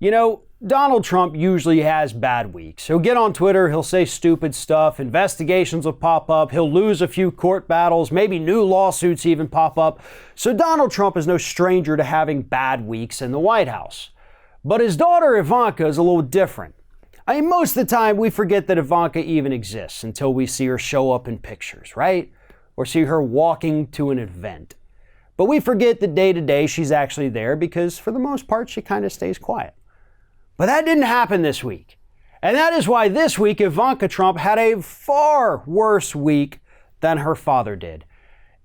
You know, Donald Trump usually has bad weeks. He'll get on Twitter, he'll say stupid stuff, investigations will pop up, he'll lose a few court battles, maybe new lawsuits even pop up. So Donald Trump is no stranger to having bad weeks in the White House. But his daughter Ivanka is a little different. I mean, most of the time we forget that Ivanka even exists until we see her show up in pictures, right? Or see her walking to an event. But we forget that day to day she's actually there because for the most part she kind of stays quiet. But that didn't happen this week. And that is why this week Ivanka Trump had a far worse week than her father did.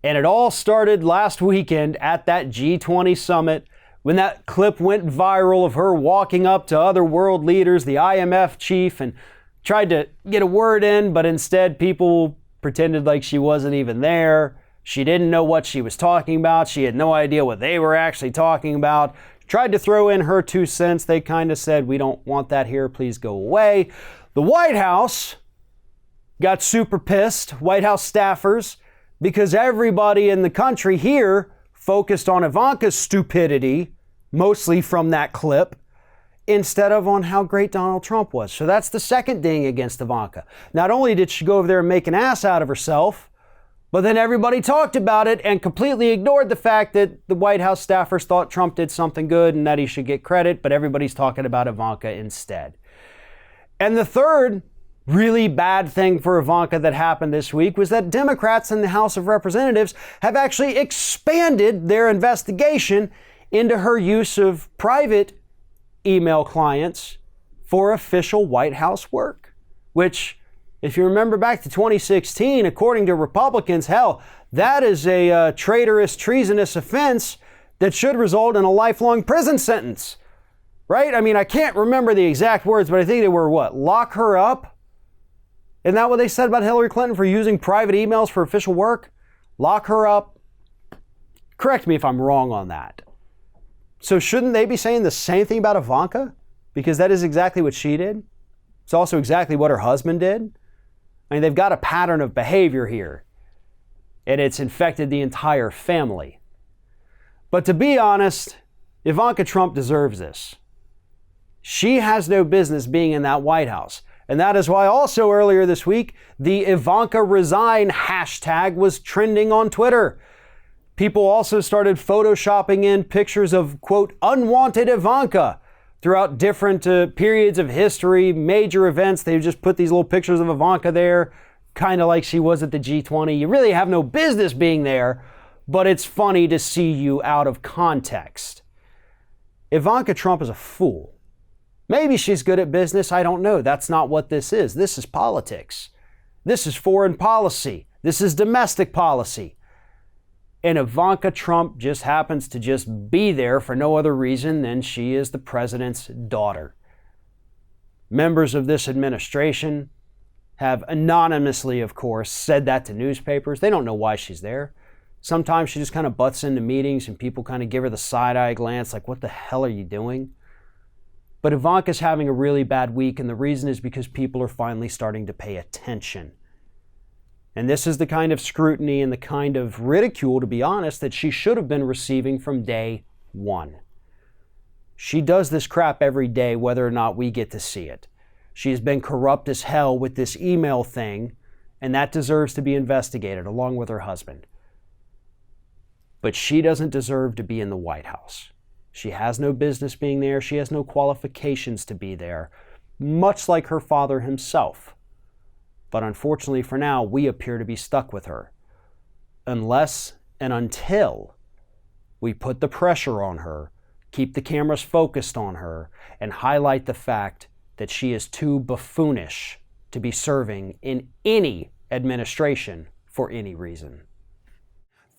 And it all started last weekend at that G20 summit when that clip went viral of her walking up to other world leaders, the IMF chief, and tried to get a word in, but instead people pretended like she wasn't even there. She didn't know what she was talking about. She had no idea what they were actually talking about. Tried to throw in her 2 cents. They kind of said, we don't want that here, please go away. The White House got super pissed, White House staffers, because everybody in the country here focused on Ivanka's stupidity, mostly from that clip, instead of on how great Donald Trump was. So that's the second ding against Ivanka. Not only did she go over there and make an ass out of herself, but then everybody talked about it and completely ignored the fact that the White House staffers thought Trump did something good and that he should get credit, but everybody's talking about Ivanka instead. And the third really bad thing for Ivanka that happened this week was that Democrats in the House of Representatives have actually expanded their investigation into her use of private email clients for official White House work, which, if you remember back to 2016, according to Republicans, hell, that is a traitorous, treasonous offense that should result in a lifelong prison sentence, right? I mean, I can't remember the exact words, but I think they were what? Lock her up? Isn't that what they said about Hillary Clinton for using private emails for official work? Lock her up? Correct me if I'm wrong on that. So shouldn't they be saying the same thing about Ivanka? Because that is exactly what she did. It's also exactly what her husband did. I mean, they've got a pattern of behavior here, and it's infected the entire family. But to be honest, Ivanka Trump deserves this. She has no business being in that White House. And that is why also earlier this week, the Ivanka Resign hashtag was trending on Twitter. People also started photoshopping in pictures of, quote, unwanted Ivanka throughout different periods of history, major events. They just put these little pictures of Ivanka there, kind of like she was at the G20. You really have no business being there, but it's funny to see you out of context. Ivanka Trump is a fool. Maybe she's good at business, I don't know. That's not what this is. This is politics. This is foreign policy. This is domestic policy. And Ivanka Trump just happens to just be there for no other reason than she is the president's daughter. Members of this administration have anonymously, of course, said that to newspapers. They don't know why she's there. Sometimes she just kind of butts into meetings and people kind of give her the side-eye glance like, what the hell are you doing? But Ivanka's having a really bad week, and the reason is because people are finally starting to pay attention. And this is the kind of scrutiny and the kind of ridicule, to be honest, that she should have been receiving from day one. She does this crap every day, whether or not we get to see it. She has been corrupt as hell with this email thing, and that deserves to be investigated, along with her husband. But she doesn't deserve to be in the White House. She has no business being there. She has no qualifications to be there, much like her father himself. But unfortunately for now, we appear to be stuck with her. Unless and until we put the pressure on her, keep the cameras focused on her, and highlight the fact that she is too buffoonish to be serving in any administration for any reason.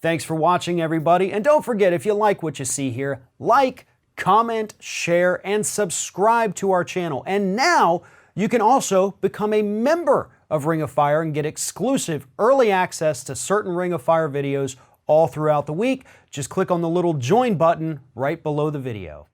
Thanks for watching, everybody. And don't forget, if you like what you see here, like, comment, share, and subscribe to our channel. And now you can also become a member of Ring of Fire and get exclusive early access to certain Ring of Fire videos all throughout the week. Just click on the little join button right below the video.